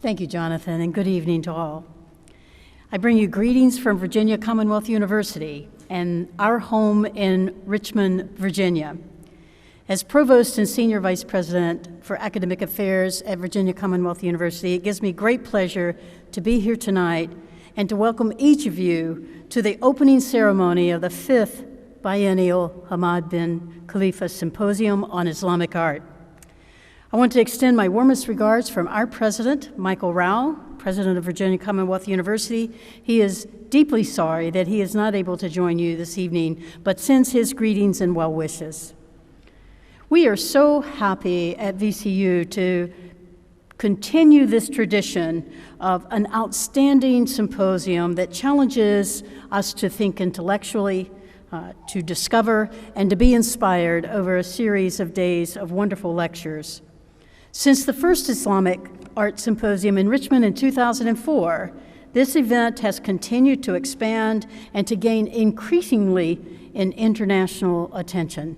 Thank you, Jonathan, and good evening to all. I bring you greetings from Virginia Commonwealth University and our home in Richmond, Virginia. As Provost and Senior Vice President for Academic Affairs at Virginia Commonwealth University, it gives me great pleasure to be here tonight and to welcome each of you to the opening ceremony of the 5th Biennial Hamad bin Khalifa Symposium on Islamic Art. I want to extend my warmest regards from our president, Michael Rao, president of Virginia Commonwealth University. He is deeply sorry that he is not able to join you this evening, but sends his greetings and well wishes. We are so happy at VCU to continue this tradition of an outstanding symposium that challenges us to think intellectually, to discover, and to be inspired over a series of days of wonderful lectures. Since the first Islamic Art Symposium in Richmond in 2004, this event has continued to expand and to gain increasingly in international attention.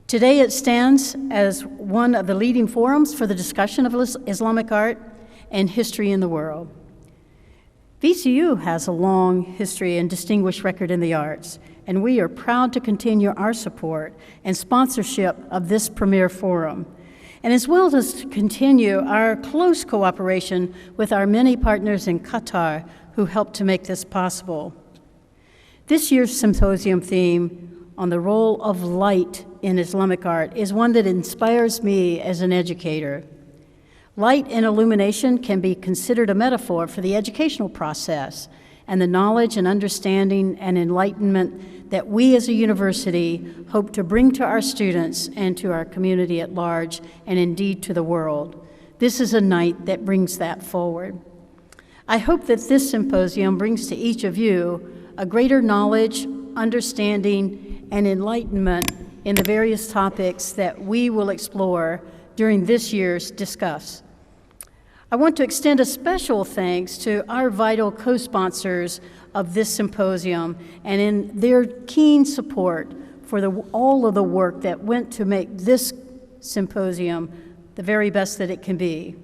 Today it stands as one of the leading forums for the discussion of Islamic art and history in the world. VCU has a long history and distinguished record in the arts, and we are proud to continue our support and sponsorship of this premier forum, and as well as to continue our close cooperation with our many partners in Qatar who helped to make this possible. This year's symposium theme on the role of light in Islamic art is one that inspires me as an educator. Light and illumination can be considered a metaphor for the educational process and the knowledge and understanding and enlightenment that we as a university hope to bring to our students and to our community at large, and indeed to the world. This is a night that brings that forward. I hope that this symposium brings to each of you a greater knowledge, understanding, and enlightenment in the various topics that we will explore during this year's Discuss. I want to extend a special thanks to our vital co-sponsors of this symposium and in their keen support for all of the work that went to make this symposium the very best that it can be.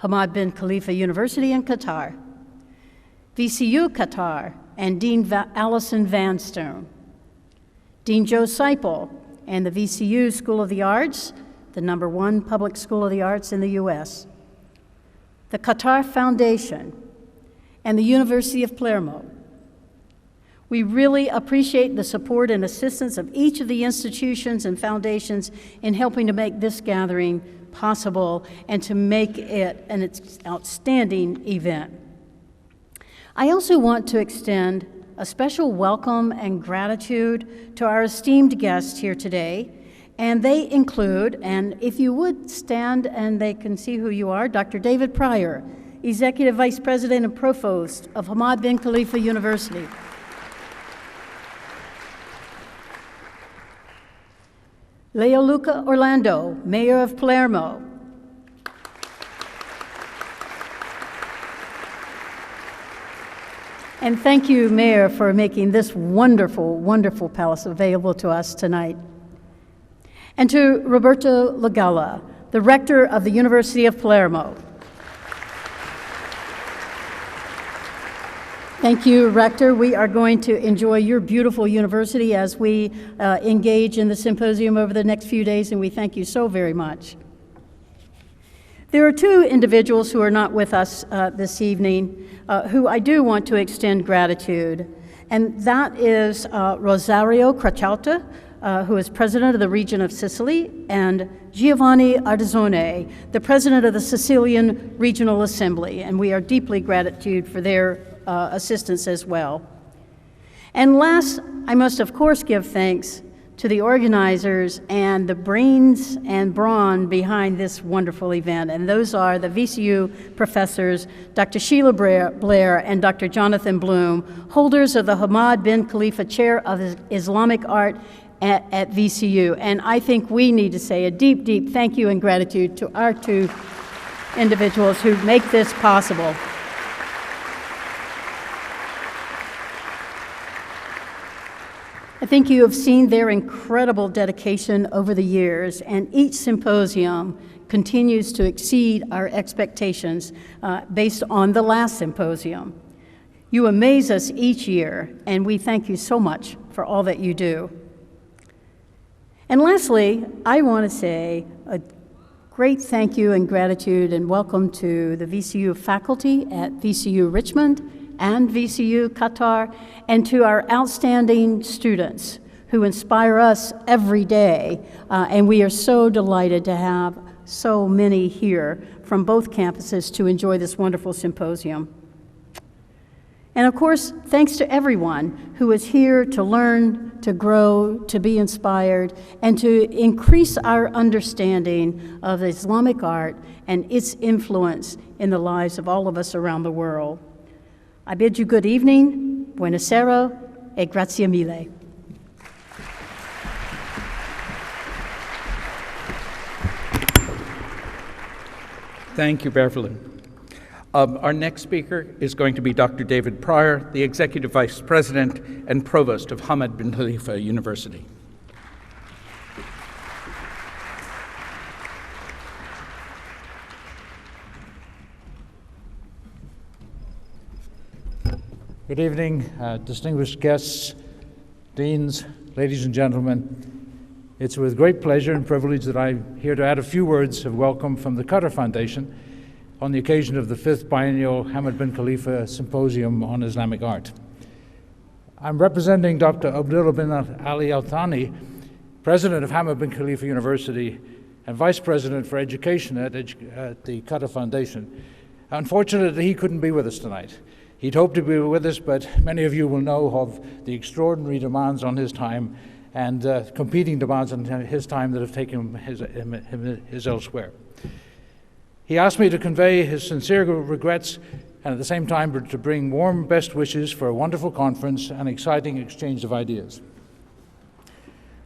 Hamad bin Khalifa University in Qatar, VCU Qatar, and Dean Allison Vanstone, Dean Joe Seipel, and the VCU School of the Arts, the #1 public school of the arts in the U.S., the Qatar Foundation, and the University of Palermo. We really appreciate the support and assistance of each of the institutions and foundations in helping to make this gathering possible and to make it an outstanding event. I also want to extend a special welcome and gratitude to our esteemed guests here today, and they include, and if you would stand and they can see who you are, Dr. David Pryor, Executive Vice President and Provost of Hamad bin Khalifa University. Leoluca Orlando, Mayor of Palermo. And thank you, Mayor, for making this wonderful, wonderful palace available to us tonight. And to Roberto Lagalla, the Rector of the University of Palermo. Thank you, Rector. We are going to enjoy your beautiful university as we engage in the symposium over the next few days, and we thank you so very much. There are two individuals who are not with us this evening who I do want to extend gratitude, and that is Rosario Cracciata, who is president of the region of Sicily, and Giovanni Ardazzone, the president of the Sicilian Regional Assembly, and we are deeply gratitude for their assistance as well. And last, I must of course give thanks to the organizers and the brains and brawn behind this wonderful event, and those are the VCU professors, Dr. Sheila Blair and Dr. Jonathan Bloom, holders of the Hamad bin Khalifa Chair of Islamic Art at VCU. And I think we need to say a deep, deep thank you and gratitude to our two individuals who make this possible. I think you have seen their incredible dedication over the years, and each symposium continues to exceed our expectations based on the last symposium. You amaze us each year, and we thank you so much for all that you do. And lastly, I want to say a great thank you and gratitude and welcome to the VCU faculty at VCU Richmond and VCU Qatar, and to our outstanding students who inspire us every day. And we are so delighted to have so many here from both campuses to enjoy this wonderful symposium. And of course, thanks to everyone who is here to learn, to grow, to be inspired, and to increase our understanding of Islamic art and its influence in the lives of all of us around the world. I bid you good evening, buonasera, e grazie mille. Thank you, Beverly. Our next speaker is going to be Dr. David Pryor, the Executive Vice President and Provost of Hamad bin Khalifa University. Good evening, distinguished guests, deans, ladies and gentlemen. It's with great pleasure and privilege that I'm here to add a few words of welcome from the Qatar Foundation on the occasion of the 5th Biennial Hamad bin Khalifa Symposium on Islamic Art. I'm representing Dr. Abdullah bin Ali Al Thani, President of Hamad bin Khalifa University and Vice President for Education at the Qatar Foundation. Unfortunately, he couldn't be with us tonight. He'd hoped to be with us, but many of you will know of the extraordinary demands on his time and competing demands on his time that have taken his elsewhere. He asked me to convey his sincere regrets and at the same time to bring warm best wishes for a wonderful conference and exciting exchange of ideas.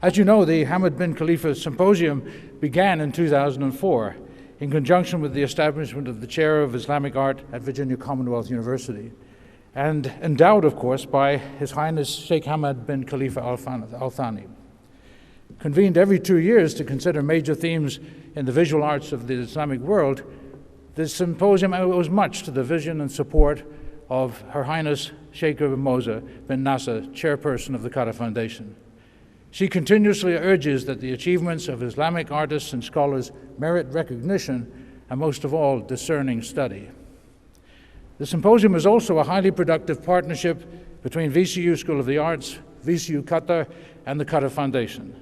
As you know, the Hamad bin Khalifa Symposium began in 2004 in conjunction with the establishment of the Chair of Islamic Art at Virginia Commonwealth University, and endowed, of course, by His Highness Sheikh Hamad bin Khalifa Al Thani. Convened every 2 years to consider major themes in the visual arts of the Islamic world, this symposium owes much to the vision and support of Her Highness Sheikha Moza bin Nasser, chairperson of the Qatar Foundation. She continuously urges that the achievements of Islamic artists and scholars merit recognition and, most of all, discerning study. The symposium is also a highly productive partnership between VCU School of the Arts, VCU Qatar, and the Qatar Foundation.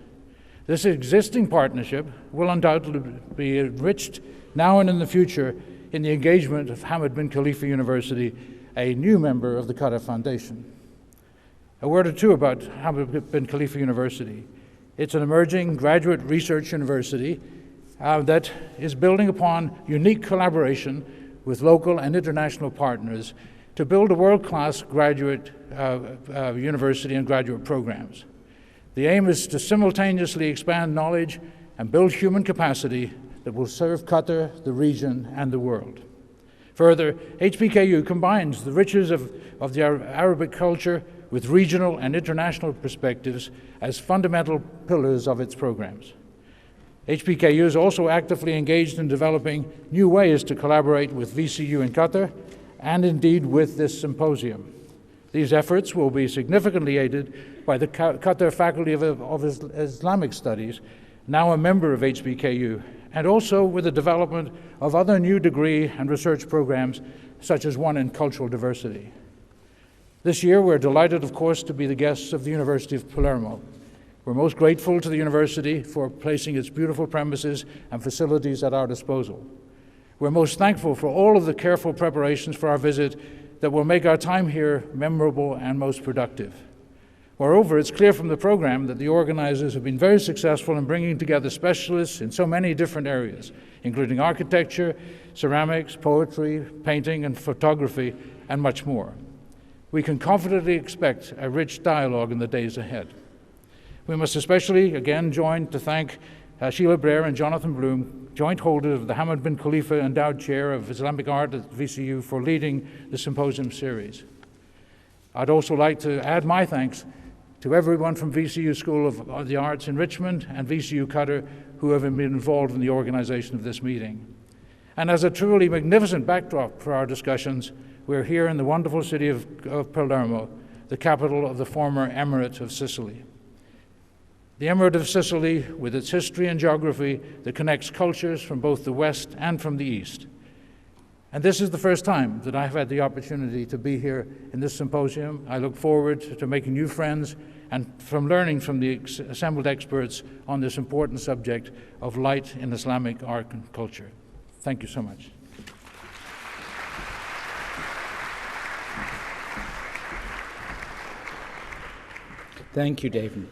This existing partnership will undoubtedly be enriched now and in the future in the engagement of Hamad bin Khalifa University, a new member of the Qatar Foundation. A word or two about Hamad bin Khalifa University. It's an emerging graduate research university that is building upon unique collaboration with local and international partners to build a world-class graduate university and graduate programs. The aim is to simultaneously expand knowledge and build human capacity that will serve Qatar, the region, and the world. Further, HBKU combines the riches of the Arabic culture with regional and international perspectives as fundamental pillars of its programs. HBKU is also actively engaged in developing new ways to collaborate with VCU in Qatar and indeed with this symposium. These efforts will be significantly aided by the Qatar Faculty of Islamic Studies, now a member of HBKU, and also with the development of other new degree and research programs, such as one in cultural diversity. This year, we're delighted, of course, to be the guests of the University of Palermo. We're most grateful to the university for placing its beautiful premises and facilities at our disposal. We're most thankful for all of the careful preparations for our visit that will make our time here memorable and most productive. Moreover, it's clear from the program that the organizers have been very successful in bringing together specialists in so many different areas, including architecture, ceramics, poetry, painting, and photography, and much more. We can confidently expect a rich dialogue in the days ahead. We must especially, again, join to thank Sheila Blair and Jonathan Bloom, joint holders of the Hamad bin Khalifa Endowed Chair of Islamic Art at VCU, for leading the symposium series. I'd also like to add my thanks to everyone from VCU School of the Arts in Richmond and VCU Qatar who have been involved in the organization of this meeting. And as a truly magnificent backdrop for our discussions, we're here in the wonderful city of Palermo, the capital of the former Emirate of Sicily. The Emirate of Sicily, with its history and geography that connects cultures from both the West and from the East. And this is the first time that I've had the opportunity to be here in this symposium. I look forward to making new friends and from learning from the assembled experts on this important subject of light in Islamic art and culture. Thank you so much. Thank you, David.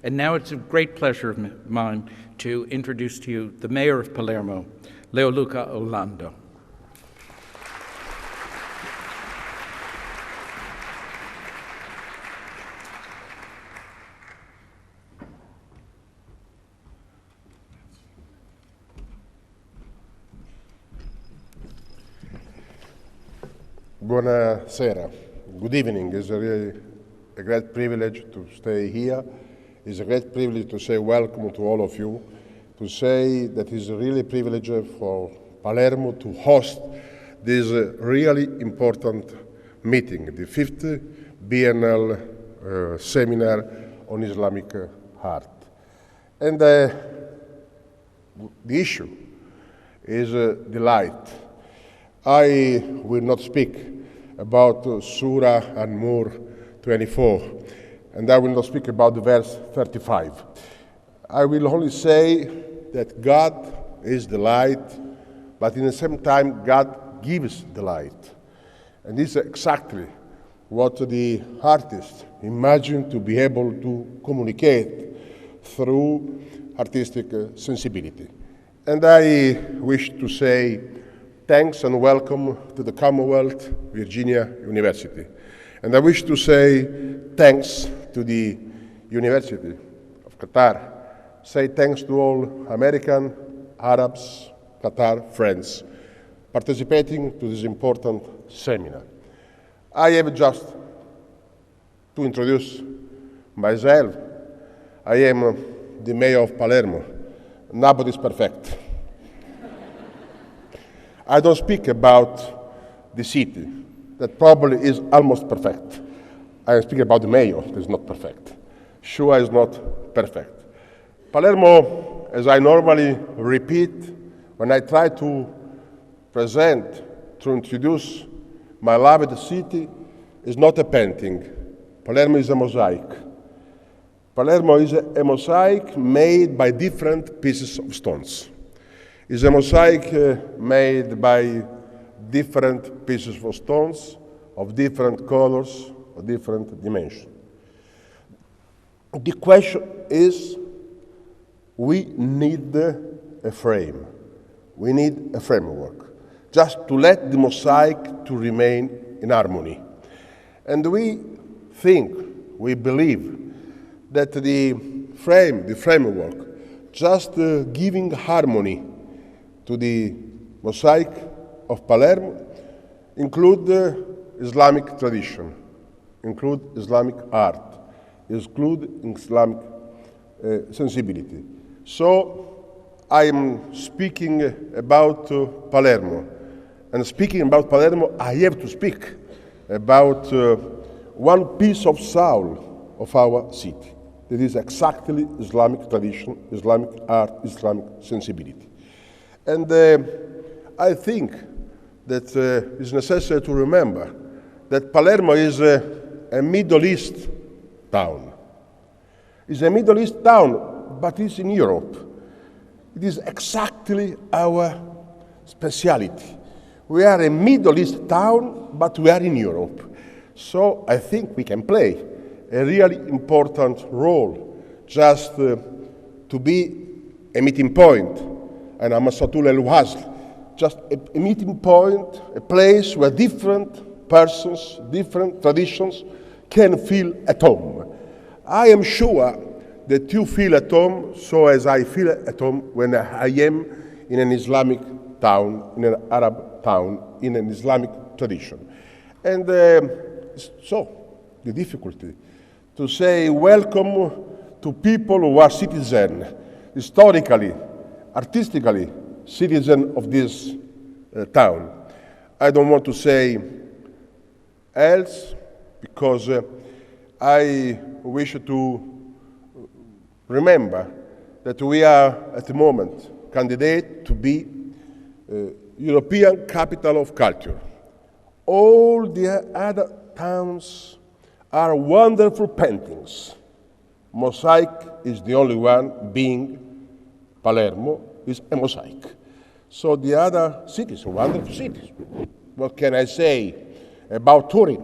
And now it's a great pleasure of mine to introduce to you the Mayor of Palermo, Leoluca Orlando. Buonasera. Good evening. It's really a great privilege to stay here. It's a great privilege to say welcome to all of you, to say that it's a really privilege for Palermo to host this really important meeting, the 5th Biennial Seminar on Islamic Art. And the issue is the light. I will not speak about Surah An-Nur 24, and I will not speak about the verse 35. I will only say that God is the light, but in the same time, God gives the light. And this is exactly what the artist imagined to be able to communicate through artistic sensibility. And I wish to say thanks and welcome to the Commonwealth Virginia University. And I wish to say thanks to the University of Qatar. Say thanks to all American, Arabs, Qatar friends participating to this important seminar. I have just to introduce myself. I am the mayor of Palermo. Nobody is perfect. I don't speak about the city that probably is almost perfect. I am speaking about the mayor that is not perfect. Sure is not perfect. Palermo, as I normally repeat when I try to present, to introduce my beloved city, is not a painting. Palermo is a mosaic. Palermo is a mosaic made by different pieces of stones. It's a mosaic made by different pieces of stones, of different colors, of different dimensions. The question is, we need a frame. We need a framework, just to let the mosaic to remain in harmony. And we think, we believe, that the framework, just giving harmony to the mosaic of Palermo, include Islamic tradition, include Islamic art, include Islamic sensibility. So I am speaking about Palermo. And speaking about Palermo, I have to speak about one piece of soul of our city. That is exactly Islamic tradition, Islamic art, Islamic sensibility. And I think that it's necessary to remember that Palermo is a Middle East town. It's a Middle East town, but it's in Europe. It is exactly our speciality. We are a Middle East town, but we are in Europe. So I think we can play a really important role, just to be a meeting point, and Amasatul el-Wasl, just a meeting point, a place where different persons, different traditions can feel at home. I am sure that you feel at home, so as I feel at home when I am in an Islamic town, in an Arab town, in an Islamic tradition. And so, the difficulty to say welcome to people who are citizens, historically, artistically, citizens of this town. I don't want to say else because I wish to remember that we are at the moment candidate to be European capital of culture. All the other towns are wonderful paintings. Mosaic is the only one, being Palermo is a mosaic. So the other cities are wonderful cities. What can I say about Turin?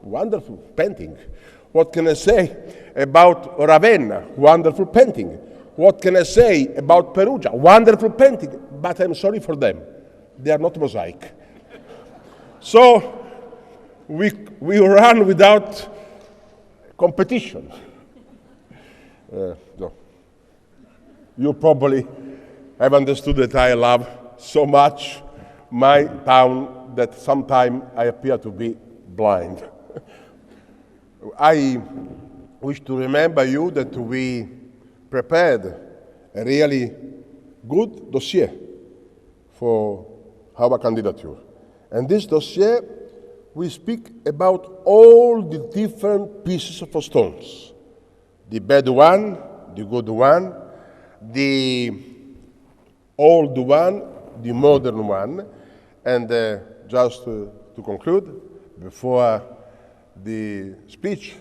Wonderful painting. What can I say about Ravenna? Wonderful painting. What can I say about Perugia? Wonderful painting. But I'm sorry for them. They are not mosaic. So we run without competition. So. You probably have understood that I love so much my town that sometimes I appear to be blind. I wish to remember you that we prepared a really good dossier for our candidature. And this dossier, we speak about all the different pieces of stones. The bad one, the good one, the old one, the modern one. And just to conclude, before the speech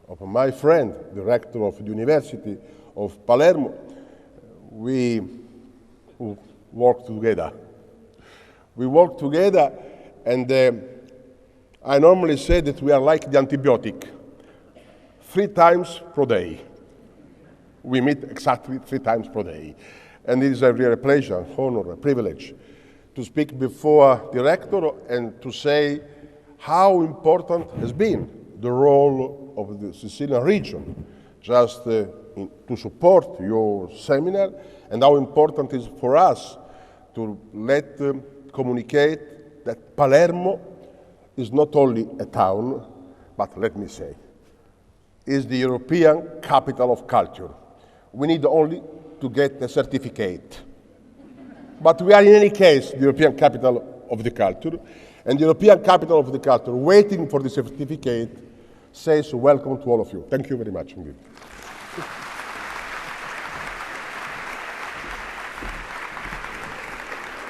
of my friend, the rector of the University of Palermo, we work together. We work together, and I normally say that we are like the antibiotic, 3 times per day. We meet exactly 3 times per day. And it is a real pleasure, honor, a privilege to speak before the rector and to say how important has been the role of the Sicilian region just to support your seminar, and how important it is for us to communicate that Palermo is not only a town, but let me say, is the European capital of culture. We need only to get a certificate. But we are in any case the European capital of the culture, and the European capital of the culture, waiting for the certificate, says welcome to all of you. Thank you very much indeed.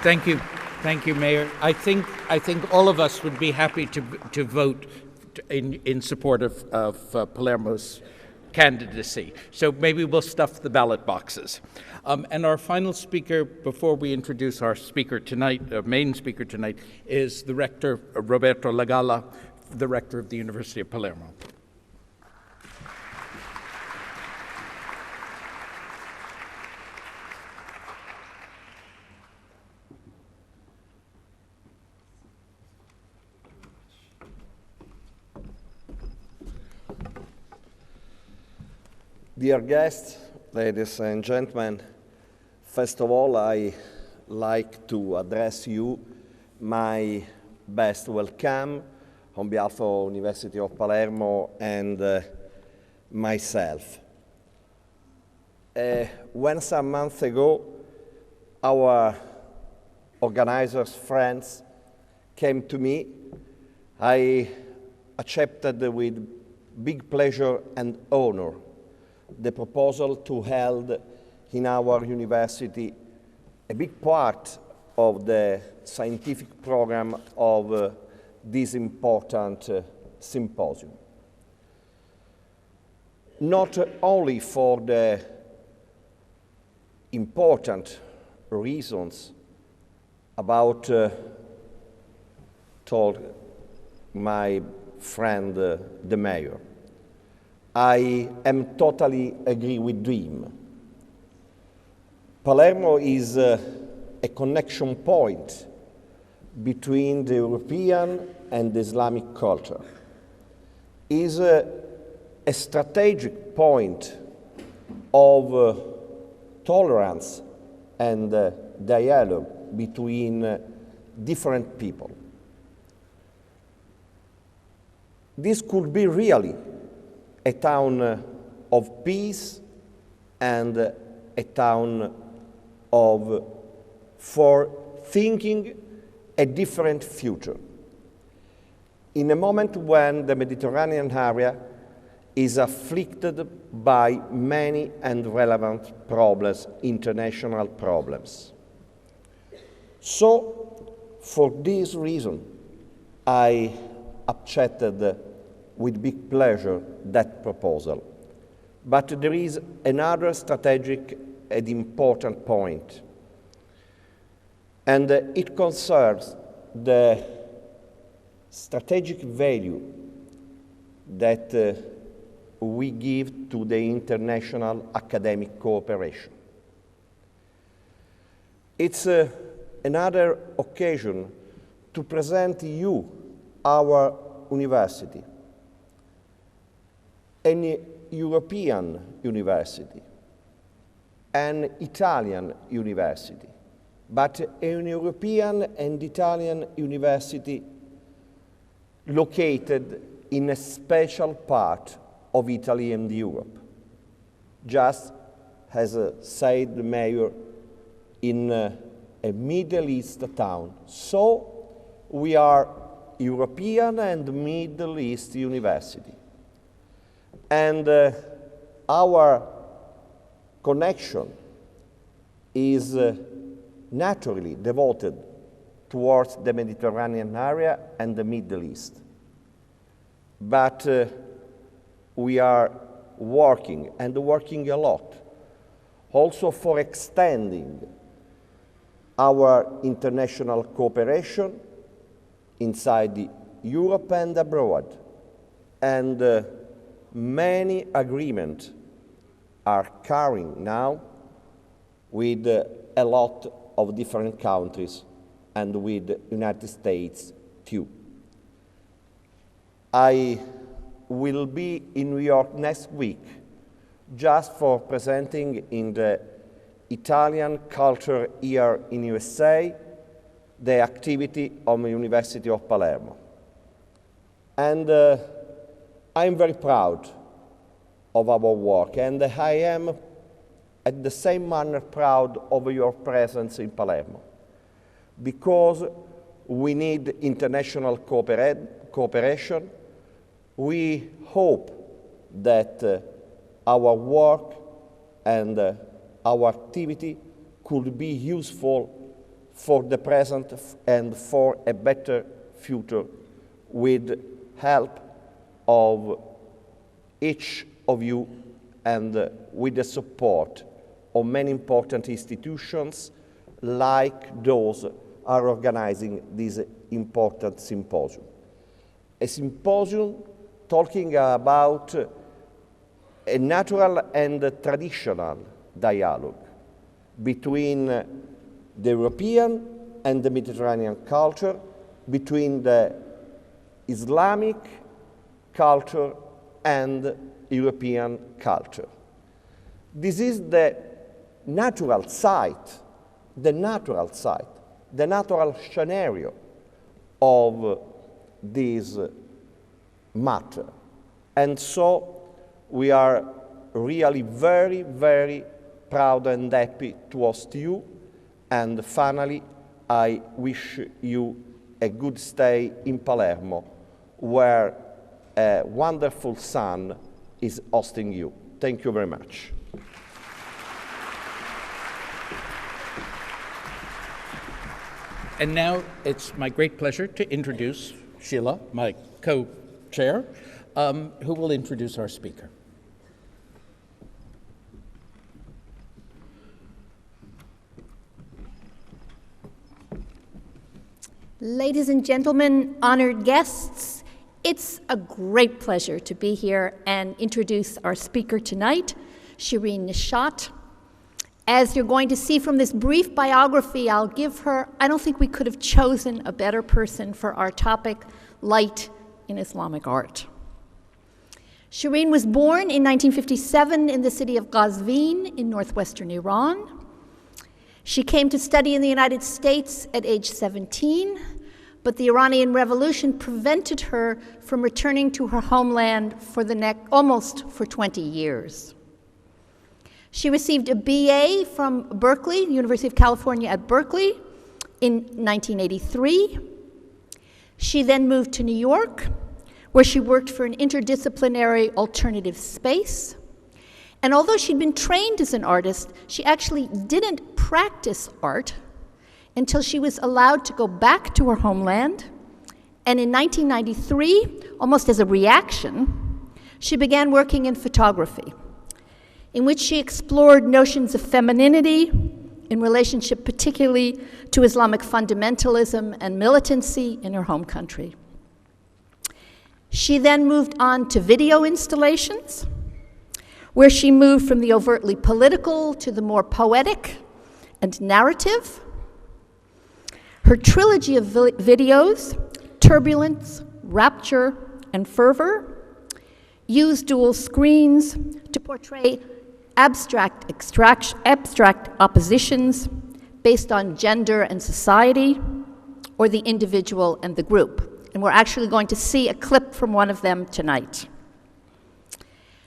Thank you, Mayor. I think all of us would be happy to vote in support of Palermo's candidacy. So maybe we'll stuff the ballot boxes. And our final speaker, before we introduce our speaker tonight, our main speaker tonight, is the rector, Roberto Lagalla, the rector of the University of Palermo. Dear guests, ladies and gentlemen, first of all, I like to address you my best welcome on behalf of University of Palermo and myself. When some months ago, our organizers' friends came to me, I accepted with big pleasure and honor the proposal to hold in our university a big part of the scientific program of this important symposium. Not only for the important reasons about told my friend the mayor. I am totally agree with him. Palermo is a connection point between the European and the Islamic culture. Is a strategic point of tolerance and dialogue between different people. This could be really a town of peace and a town for thinking a different future. In a moment when the Mediterranean area is afflicted by many and relevant problems, international problems. So, for this reason, I accepted with big pleasure that proposal. But there is another strategic and important point, and it concerns the strategic value that we give to the international academic cooperation. It's another occasion to present you our university, an European university, an Italian university, but an European and Italian university located in a special part of Italy and Europe, just as said the mayor, in a Middle East town. So we are European and Middle East university. And our connection is naturally devoted towards the Mediterranean area and the Middle East. But we are working, and working a lot, also for extending our international cooperation inside Europe and abroad. And many agreements are carrying now with a lot of different countries and with the United States too. I will be in New York next week just for presenting in the Italian Culture Year in USA the activity of the University of Palermo. And I'm very proud of our work, and I am at the same manner proud of your presence in Palermo, because we need international cooperation. We hope that our work and our activity could be useful for the present and for a better future with help of each of you and with the support of many important institutions like those are organizing this important symposium. A symposium talking about a natural and traditional dialogue between the European and the Mediterranean culture, between the Islamic culture and European culture. This is the natural site, the natural scenario of this matter. And so we are really very, very proud and happy to host you. And finally, I wish you a good stay in Palermo, where a wonderful sun is hosting you. Thank you very much. And now it's my great pleasure to introduce Sheila, my co-chair, who will introduce our speaker. Ladies and gentlemen, honored guests, it's a great pleasure to be here and introduce our speaker tonight, Shireen Nishat. As you're going to see from this brief biography I'll give her, I don't think we could have chosen a better person for our topic, light in Islamic art. Shireen was born in 1957 in the city of Qazvin in northwestern Iran. She came to study in the United States at age 17, but the Iranian Revolution prevented her from returning to her homeland for almost 20 years. She received a BA from Berkeley, University of California at Berkeley, in 1983. She then moved to New York, where she worked for an interdisciplinary alternative space. And although she'd been trained as an artist, she actually didn't practice art until she was allowed to go back to her homeland. And in 1993, almost as a reaction, she began working in photography, in which she explored notions of femininity in relationship particularly to Islamic fundamentalism and militancy in her home country. She then moved on to video installations, where she moved from the overtly political to the more poetic and narrative. Her trilogy of videos, Turbulence, Rapture, and Fervor, use dual screens to portray abstract oppositions based on gender and society, or the individual and the group. And we're actually going to see a clip from one of them tonight.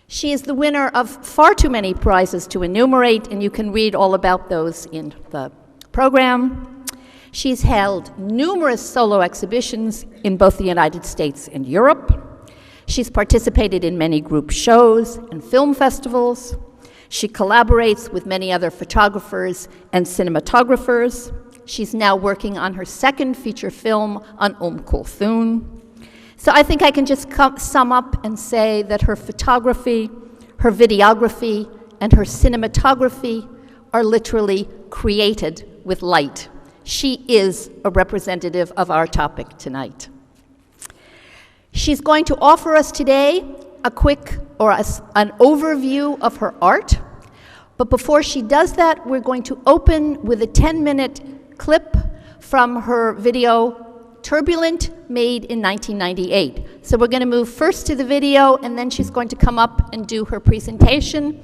She is the winner of far too many prizes to enumerate, and you can read all about those in the program. She's held numerous solo exhibitions in both the United States and Europe. She's participated in many group shows and film festivals. She collaborates with many other photographers and cinematographers. She's now working on her second feature film on Kulthum. So I think I can just sum up and say that her photography, her videography, and her cinematography are literally created with light. She is a representative of our topic tonight. She's going to offer us today a quick an overview of her art. But before she does that, we're going to open with a 10-minute clip from her video Turbulent, made in 1998. So we're going to move first to the video, and then she's going to come up and do her presentation,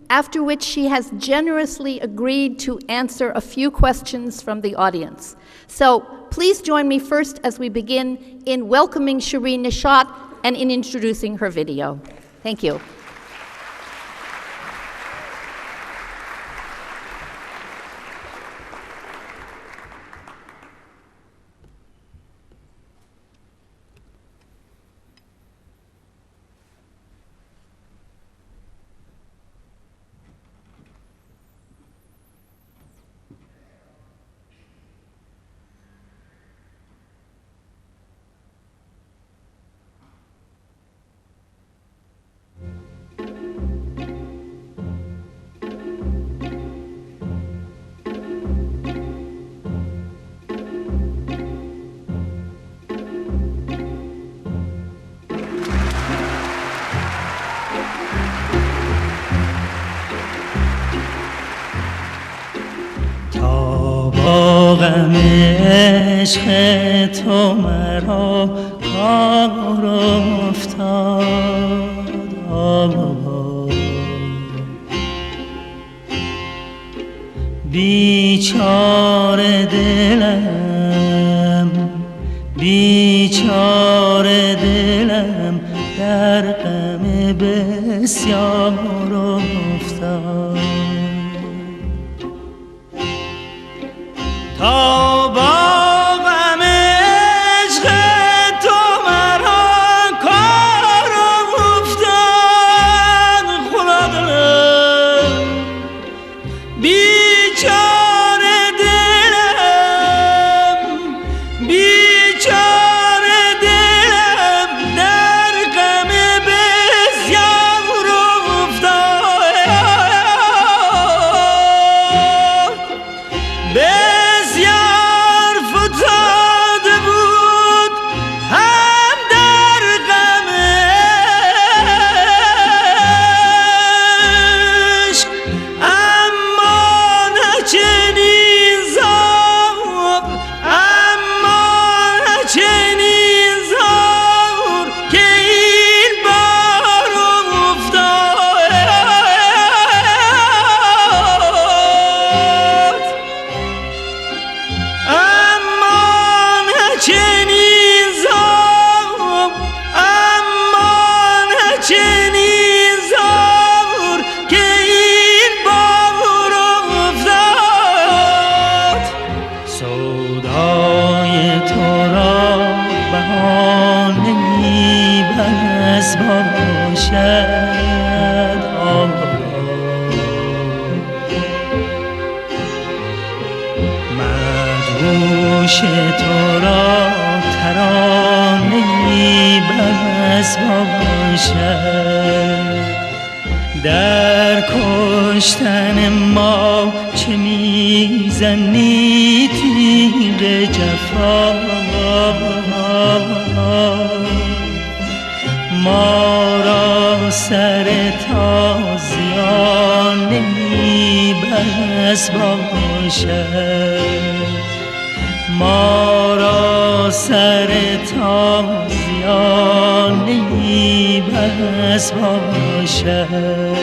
after which she has generously agreed to answer a few questions from the audience. So please join me first as we begin in welcoming Shireen Nishat and in introducing her video. Thank you. غم عشق تو مرا کار افتاد بیچاره دلم بیچاره دلم در غم بسیار افتاد تا با غم عشق تو مرا کار افتاد خدا دلم بیچاره دلم بیچاره دلم در غم بسیار افتاد بسیار چنین زار اما نه چنین زار که این بار افتاد سودای تو را بهانه ای بس باشد مدهوش تو را ترانه ای بس باشد در کشتن ما چه میزنی تیغ جفا ما را سر تازیانه ای بس باشد ما را سر تازیانه ای بس باشد